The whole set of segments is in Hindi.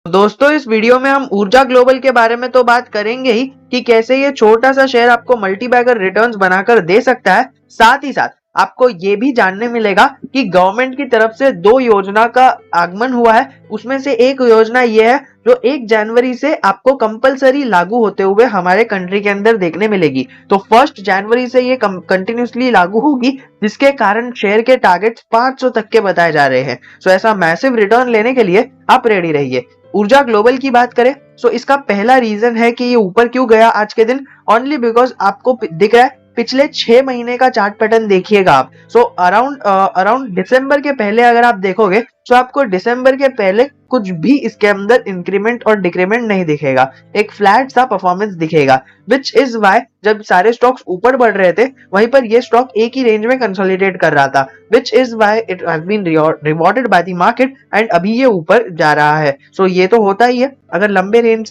दोस्तों इस वीडियो में हम ऊर्जा ग्लोबल के बारे में तो बात करेंगे ही कि कैसे ये छोटा सा शेयर आपको मल्टीबैगर रिटर्न्स बनाकर दे सकता है। साथ ही साथ आपको ये भी जानने मिलेगा कि गवर्नमेंट की तरफ से दो योजना का आगमन हुआ है। उसमें से एक योजना ये है जो 1 जनवरी से आपको कंपलसरी लागू होते हुए हमारे कंट्री के अंदर देखने मिलेगी। तो 1 जनवरी से ये कंटिन्यूसली लागू होगी, जिसके कारण शेयर के टारगेट्स 500 तक के बताए जा रहे हैं। सो ऐसा मैसिव रिटर्न लेने के लिए आप रेडी रहिए। ऊर्जा ग्लोबल की बात करें तो इसका पहला रीजन है कि ये ऊपर क्यों गया आज के दिन, ओनली बिकॉज आपको दिख रहा है पिछले 6 महीने का चार्ट पैटर्न देखिएगा आप। सो अराउंड दिसंबर के पहले अगर आप देखोगे तो आपको दिसंबर के पहले कुछ भी इसके अंदर इंक्रीमेंट और डिक्रीमेंट नहीं दिखेगा, एक फ्लैट सा परफॉर्मेंस दिखेगा। विच इज वाई जब सारे स्टॉक्स ऊपर बढ़ रहे थे वहीं पर ये स्टॉक एक ही रेंज में कंसोलिडेट कर रहा था, which is why it has been rewarded by the market and अभी ये ऊपर जा रहा है। सो ये तो होता ही है, अगर लंबे टाइम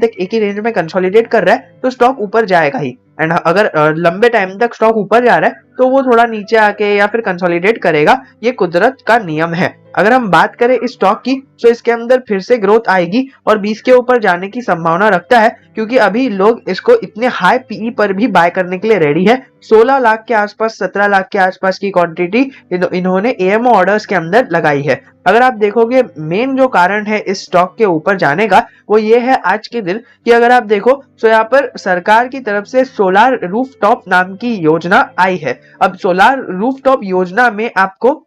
तक एक ही रेंज में कंसोलिडेट कर रहा है तो स्टॉक ऊपर जाएगा ही। एंड अगर लंबे टाइम तक स्टॉक ऊपर जा रहा है तो वो थोड़ा नीचे आके या फिर कंसोलिडेट करेगा, ये कुदरत का नियम है। अगर हम बात करें इस स्टॉक की तो इसके अंदर फिर से ग्रोथ आएगी और 20 के ऊपर जाने की संभावना रखता है, क्योंकि अभी लोग इसको इतने हाई पीई पर भी बाय करने के लिए रेडी है। 16 लाख के आसपास 17 लाख के आसपास की क्वांटिटी इन्होंने एएमओ ऑर्डर्स के अंदर लगाई है। अगर आप देखोगे मेन जो कारण है इस स्टॉक के ऊपर जाने का वो ये है आज के दिन कि अगर आप देखो तो यहाँ पर सरकार की तरफ से सोलार रूफटॉप नाम की योजना आई है। अब सोलार रूफटॉप योजना में आपको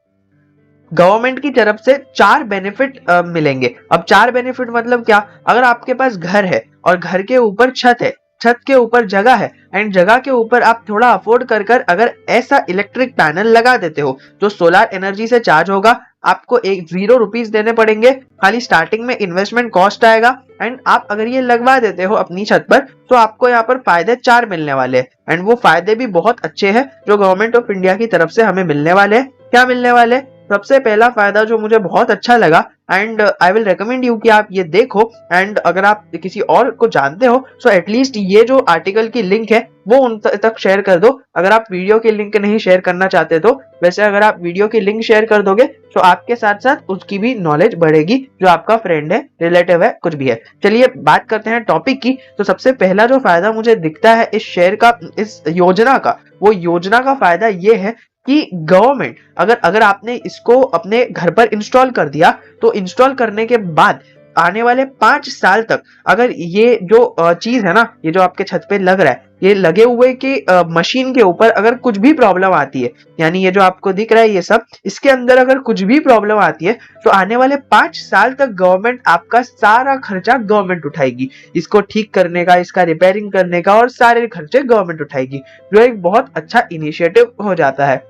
गवर्नमेंट की तरफ से 4 बेनिफिट मिलेंगे। अब 4 बेनिफिट मतलब क्या, अगर आपके पास घर है और घर के ऊपर छत है, छत के ऊपर जगह है एंड जगह के ऊपर आप थोड़ा अफोर्ड कर अगर ऐसा इलेक्ट्रिक पैनल लगा देते हो जो सोलार एनर्जी से चार्ज होगा, आपको 0 रुपीज देने पड़ेंगे, खाली स्टार्टिंग में इन्वेस्टमेंट कॉस्ट आएगा। एंड आप अगर ये लगवा देते हो अपनी छत पर तो आपको यहाँ पर फायदे 4 मिलने वाले हैं। एंड वो फायदे भी बहुत अच्छे हैं जो गवर्नमेंट ऑफ इंडिया की तरफ से हमें मिलने वाले हैं। क्या मिलने वाले? सबसे पहला फायदा जो मुझे बहुत अच्छा लगा and I will recommend you कि आप ये देखो, एंड अगर आप किसी और को जानते हो सो एटलीस्ट ये जो आर्टिकल की लिंक है वो उन तक शेयर कर दो। अगर आप वीडियो की लिंक नहीं शेयर करना चाहते तो वैसे अगर आप वीडियो की लिंक शेयर कर दोगे तो आपके साथ साथ उसकी भी नॉलेज बढ़ेगी, जो आपका फ्रेंड है, रिलेटिव है, कुछ भी है। चलिए बात करते हैं टॉपिक की। तो सबसे पहला जो फायदा मुझे दिखता है इस शेयर का, इस योजना का, वो योजना का फायदा ये है कि गवर्नमेंट अगर आपने इसको अपने घर पर इंस्टॉल कर दिया तो इंस्टॉल करने के बाद आने वाले 5 साल तक अगर ये जो चीज है ना, ये जो आपके छत पे लग रहा है, ये लगे हुए कि मशीन के ऊपर अगर कुछ भी प्रॉब्लम आती है, यानी ये जो आपको दिख रहा है ये सब, इसके अंदर अगर कुछ भी प्रॉब्लम आती है तो आने वाले 5 साल तक गवर्नमेंट आपका सारा खर्चा गवर्नमेंट उठाएगी। इसको ठीक करने का, इसका रिपेयरिंग करने का और सारे खर्चे गवर्नमेंट उठाएगी, जो एक बहुत अच्छा इनिशिएटिव हो जाता है।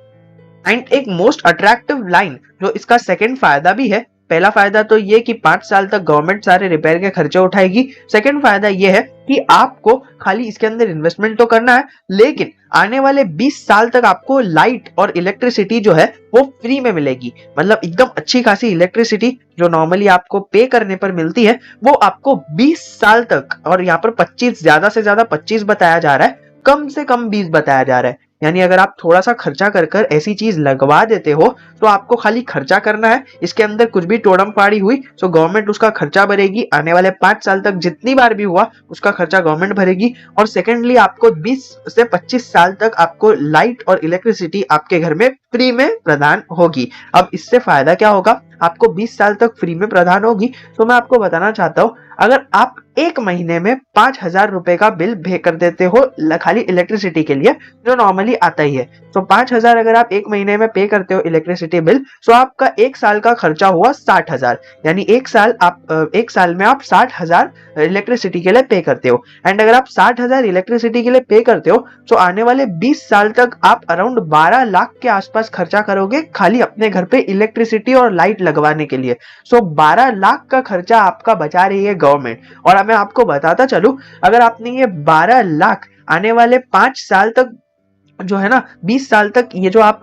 एंड एक मोस्ट अट्रैक्टिव लाइन जो इसका सेकंड फायदा भी है, पहला फायदा तो ये कि 5 साल तक गवर्नमेंट सारे रिपेयर के खर्चे उठाएगी। सेकंड फायदा ये है कि आपको खाली इसके अंदर इन्वेस्टमेंट तो करना है, लेकिन आने वाले 20 साल तक आपको लाइट और इलेक्ट्रिसिटी जो है वो फ्री में मिलेगी। मतलब एकदम अच्छी खासी इलेक्ट्रिसिटी जो नॉर्मली आपको पे करने पर मिलती है वो आपको 20 साल तक, और यहाँ पर 25, ज्यादा से ज्यादा 25 बताया जा रहा है, कम से कम 20 बताया जा रहा है। यानी अगर आप थोड़ा सा खर्चा कर ऐसी चीज लगवा देते हो तो आपको खाली खर्चा करना है, इसके अंदर कुछ भी टोड़म फाड़ी हुई तो गवर्नमेंट उसका खर्चा भरेगी। आने वाले 5 साल तक जितनी बार भी हुआ उसका खर्चा गवर्नमेंट भरेगी। और सेकेंडली आपको 20 से 25 साल तक आपको लाइट और इलेक्ट्रिसिटी आपके घर में फ्री में प्रदान होगी। अब इससे फायदा क्या होगा, आपको 20 साल तक फ्री में प्रदान होगी तो मैं आपको बताना चाहता हूं, अगर आप एक महीने में 5,000 रुपए का बिल पे कर देते हो खाली इलेक्ट्रिसिटी के लिए, जो नॉर्मली आता ही है, तो 5,000 अगर आप एक महीने में पे करते हो इलेक्ट्रिसिटी बिल, तो आपका एक साल का खर्चा हुआ 60,000। यानी एक साल में आप 60,000 इलेक्ट्रिसिटी के लिए पे करते हो। एंड अगर आप 60,000 इलेक्ट्रिसिटी के लिए पे करते हो तो आने वाले 20 साल तक आप अराउंड 12 लाख के आसपास खर्चा करोगे खाली अपने घर पे इलेक्ट्रिसिटी और लाइट लगवाने के लिए। सो 12 लाख का खर्चा आपका बचा रही है गवर्नमेंट। और मैं आपको बताता चलूं, अगर आपने ये 12 लाख आने वाले 5 साल तक जो है ना, 20 साल तक ये जो आप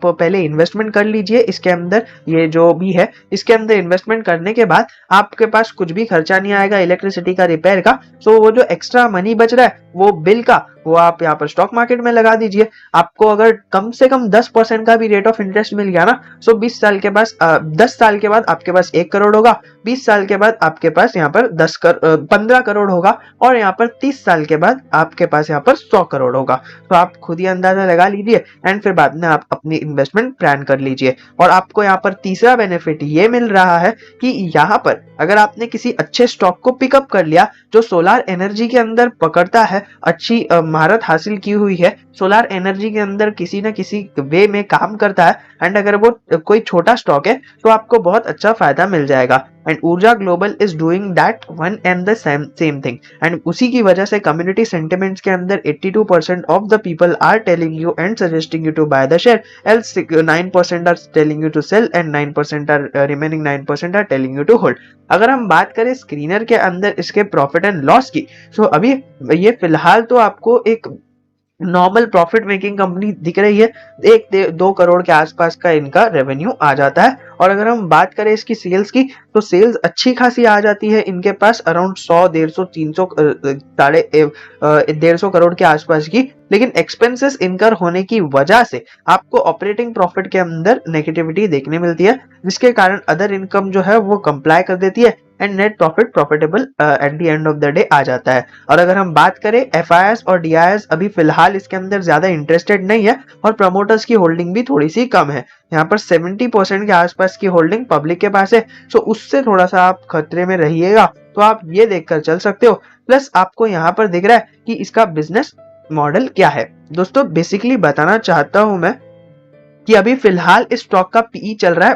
पहले इन्वेस्टमेंट कर लीजिए इसके अंदर, ये जो भी है इसके अंदर इन्वेस्टमेंट करने के बाद आपके पास कुछ भी खर्चा नहीं आएगा इलेक्ट्रिसिटी का, रिपेयर का। सो वो जो एक्स्ट्रा मनी बच रहा है वो बिल का वो आप यहाँ पर स्टॉक मार्केट में लगा दीजिए। आपको अगर कम से कम 10% का भी रेट ऑफ इंटरेस्ट मिल गया ना, सो 20 साल के बाद 10 साल के बाद आपके पास 1 करोड़ होगा, 20 साल के बाद आपके पास यहाँ पर 15 करोड़ होगा, और यहाँ पर 30 साल के बाद आपके पास यहाँ पर 100 करोड़ होगा। तो आप खुद ही अंदाजा लगा लीजिए एंड फिर बाद में आप अपनी इन्वेस्टमेंट प्लान कर लीजिए। और आपको यहाँ पर तीसरा बेनिफिट ये मिल रहा है कि यहाँ पर अगर आपने किसी अच्छे स्टॉक को पिकअप कर लिया जो सोलार एनर्जी के अंदर पकड़ता है, अच्छी महारत हासिल की हुई है, सोलार एनर्जी के अंदर किसी न किसी वे में काम करता है, एंड अगर वो कोई छोटा स्टॉक है तो आपको बहुत अच्छा फायदा मिल जाएगा। And Urja Global is doing that one and the same thing, and उसी की वजह से कम्युनिटी सेंटिमेंट्स के अंदर 82% of the people are telling you and suggesting you to buy the share, else 9% are telling you to sell and 9% are remaining 9% are telling you to hold. अगर हम बात करें स्क्रीनर के अंदर इसके प्रॉफिट एंड लॉस की, तो अभी ये फिलहाल तो आपको एक नॉर्मल प्रॉफिट मेकिंग कंपनी दिख रही है। 1-2 करोड़ के आसपास का इनका रेवेन्यू आ जाता है। और अगर हम बात करें इसकी सेल्स की, तो सेल्स अच्छी खासी आ जाती है इनके पास, अराउंड 100, 150, 300, 150 करोड़ के आसपास की। लेकिन एक्सपेंसेस इनकर होने की वजह से आपको ऑपरेटिंग प्रॉफिट के अंदर नेगेटिविटी देखने मिलती है, जिसके कारण अदर इनकम जो है वो कंप्लाई कर देती है and net profit profitable at the end of the day आ जाता है। और अगर हम बात करें एफआईआईएस और डीआईएस अभी फिलहाल इसके अंदर ज्यादा इंटरेस्टेड नहीं है, और प्रमोटर्स की होल्डिंग भी थोड़ी सी कम है। यहाँ पर 70% के आसपास की होल्डिंग पब्लिक के पास है, सो उससे थोड़ा सा आप खतरे में रहिएगा। तो आप ये देखकर चल सकते हो। प्लस आपको यहाँ पर दिख रहा है कि इसका बिजनेस मॉडल क्या है। दोस्तों बेसिकली बताना चाहता हूं मैं कि अभी फिलहाल इस स्टॉक का पीई चल रहा है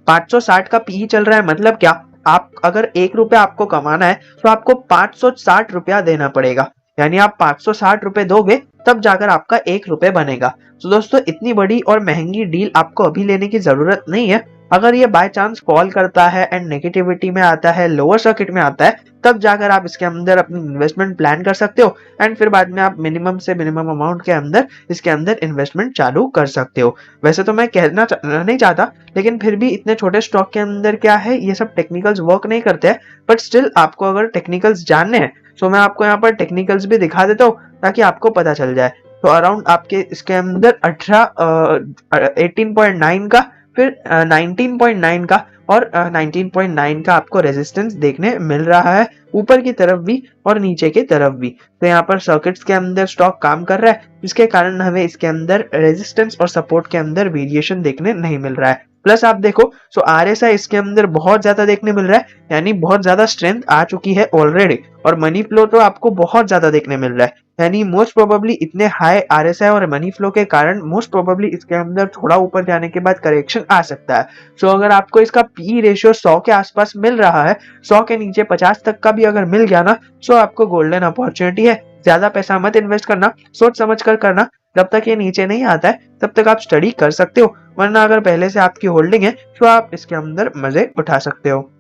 560 का पीई चल रहा है। मतलब क्या, आप अगर 1 रुपया आपको कमाना है तो आपको 560 रुपया देना पड़ेगा, यानी आप 560 रुपए दोगे तब जाकर आपका 1 रुपये बनेगा। तो दोस्तों इतनी बड़ी और महंगी डील आपको अभी लेने की जरूरत नहीं है। अगर ये बाय चांस फॉल करता है एंड नेगेटिविटी में आता है, लोअर सर्किट में आता है, तब जाकर आप इसके अंदर अपनी इन्वेस्टमेंट प्लान कर सकते हो एंड फिर बाद में आप मिनिमम से मिनिमम अमाउंट के अंदर इसके अंदर इन्वेस्टमेंट चालू कर सकते हो। वैसे तो मैं कहना नहीं चाहता, लेकिन फिर भी इतने छोटे स्टॉक के अंदर क्या है, ये सब टेक्निकल्स वर्क नहीं करते हैं। बट स्टिल आपको अगर टेक्निकल्स जानने हैं तो मैं आपको यहाँ पर टेक्निकल्स भी दिखा देता हूँ ताकि आपको पता चल जाए। तो अराउंड आपके इसके अंदर 18.9 का, फिर 19.9 का और 19.9 का आपको रेजिस्टेंस देखने मिल रहा है, ऊपर की तरफ भी और नीचे की तरफ भी। तो यहाँ पर सर्किट्स के अंदर स्टॉक काम कर रहा है, जिसके कारण हमें इसके अंदर रेजिस्टेंस और सपोर्ट के अंदर वेरिएशन देखने नहीं मिल रहा है। प्लस आप देखो सो आरएसआई इसके अंदर बहुत ज्यादा देखने मिल रहा है, यानी बहुत ज्यादा स्ट्रेंथ आ चुकी है ऑलरेडी। और मनी फ्लो तो आपको बहुत ज्यादा देखने मिल रहा है, यानी मोस्ट प्रोबेबली इतने हाई आरएसआई और मनी फ्लो के कारण मोस्ट प्रोबेबली इसके अंदर थोड़ा ऊपर जाने के बाद करेक्शन आ सकता है। सो अगर आपको इसका पी रेशियो 100 के आसपास मिल रहा है, 100 के नीचे 50 तक का भी अगर मिल गया ना, सो आपको गोल्डन अपॉर्चुनिटी है। ज्यादा पैसा मत इन्वेस्ट करना, सोच समझ कर करना। जब तक ये नीचे नहीं आता है तब तक आप स्टडी कर सकते हो, वरना अगर पहले से आपकी होल्डिंग है तो आप इसके अंदर मजे उठा सकते हो।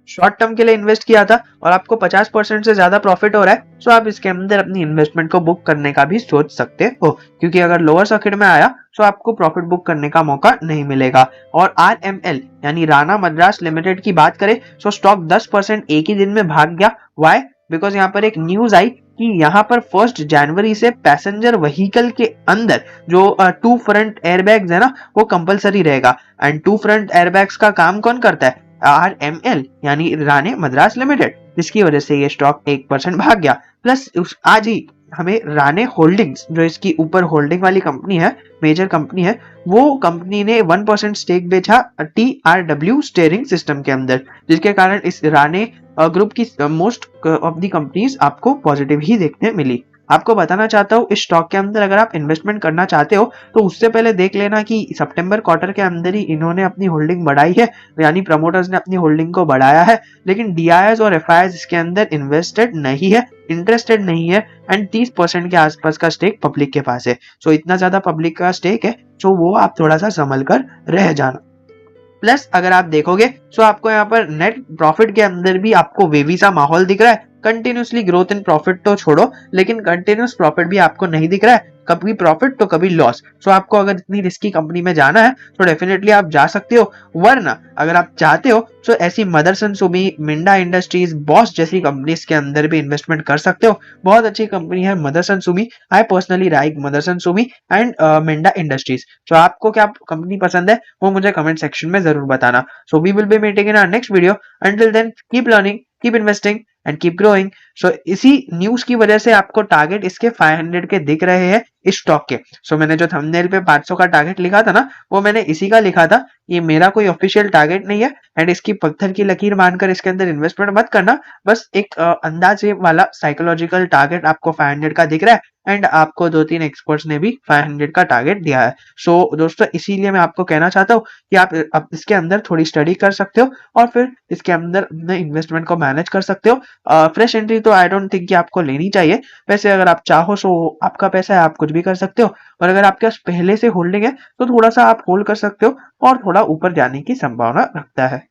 शॉर्ट टर्म के लिए इन्वेस्ट किया था और आपको 50% से ज्यादा प्रॉफिट हो रहा है, तो आप इसके अंदर अपनी इन्वेस्टमेंट को बुक करने का भी सोच सकते हो, क्योंकि अगर लोअर सर्किट में आया तो आपको प्रॉफिट बुक करने का मौका नहीं मिलेगा। और आरएमएल यानी राणा मद्रास लिमिटेड की बात करें तो स्टॉक 10% एक ही दिन में भाग गया। वाई? बिकॉज यहाँ पर एक न्यूज आई कि यहाँ पर 1 जनवरी से पैसेंजर व्हीकल के अंदर जो 2 फ्रंट एयरबैग्स है ना, वो कंपलसरी रहेगा। एंड 2 फ्रंट एयरबैग्स का काम कौन करता है? आरएमएल यानी राणे मद्रास लिमिटेड, जिसकी वजह से ये स्टॉक 1% भाग गया। प्लस आज ही हमें राणे होल्डिंग्स, जो इसकी ऊपर होल्डिंग वाली कंपनी है, मेजर कंपनी है, वो कंपनी ने 1% स्टेक बेचा TRW स्टीयरिंग सिस्टम के अंदर, जिसके कारण इस राणे ग्रुप की मोस्ट ऑफ दी कंपनीज आपको पॉजिटिव ही देखने मिली। आपको बताना चाहता हूँ इस स्टॉक के अंदर अगर आप इन्वेस्टमेंट करना चाहते हो तो उससे पहले देख लेना कि सितंबर क्वार्टर के अंदर ही इन्होंने अपनी होल्डिंग बढ़ाई है, यानी प्रमोटर्स ने अपनी होल्डिंग को बढ़ाया है। लेकिन डीआईएस और एफआईआईएस इसके अंदर इन्वेस्टेड नहीं है, इंटरेस्टेड नहीं है, एंड 30% के आसपास का स्टेक पब्लिक के पास है। सो इतना ज्यादा पब्लिक का स्टेक है, तो वो आप थोड़ा सा संभल कर रह जाना। प्लस अगर आप देखोगे तो आपको यहाँ पर नेट प्रॉफिट के अंदर भी आपको वेवी सा माहौल दिख रहा है, कंटिन्यूसली ग्रोथ इन प्रॉफिट तो छोड़ो, लेकिन कंटिन्यूस प्रॉफिट भी आपको नहीं दिख रहा है, कभी प्रॉफिट तो कभी लॉस। सो आपको अगर इतनी रिस्की कंपनी में जाना है तो डेफिनेटली आप जा सकते हो, वरना अगर आप चाहते हो तो ऐसी मदरसन सुमी, मिंडा इंडस्ट्रीज, बॉस जैसी कंपनीज के अंदर भी इन्वेस्टमेंट कर सकते हो। बहुत अच्छी कंपनी है Motherson Sumi. I personally like Motherson Sumi and Minda Industries. तो आपको क्या कंपनी पसंद है वो मुझे कमेंट सेक्शन में जरूर बताना। So we will be meeting in our next video. Until then keep learning, keep investing and keep growing. So इसी न्यूज की वजह से आपको टारगेट इसके 500 के दिख रहे हैं इस स्टॉक के। सो मैंने जो थंबनेल पे 500 का टारगेट लिखा था ना, वो मैंने इसी का लिखा था। ये मेरा कोई ऑफिशियल टारगेट नहीं है एंड इसकी पत्थर की लकीर मानकर इसके अंदर इन्वेस्टमेंट मत करना। बस एक अंदाजे वाला साइकोलॉजिकल टारगेट आपको 500 का दिख रहा है एंड आपको 2-3 एक्सपर्ट्स ने भी 500 का टारगेट दिया है। सो दोस्तों, इसीलिए मैं आपको कहना चाहता हूँ कि आप इसके अंदर थोड़ी स्टडी कर सकते हो और फिर इसके अंदर अपने इन्वेस्टमेंट को मैनेज कर सकते हो। फ्रेश एंट्री तो आई डोंट थिंक कि आपको लेनी चाहिए। वैसे अगर आप चाहो सो आपका पैसा है, आप कुछ भी कर सकते हो, और अगर आपके पास पहले से होल्डिंग है तो थोड़ा सा आप होल्ड कर सकते हो और थोड़ा ऊपर जाने की संभावना रखता है।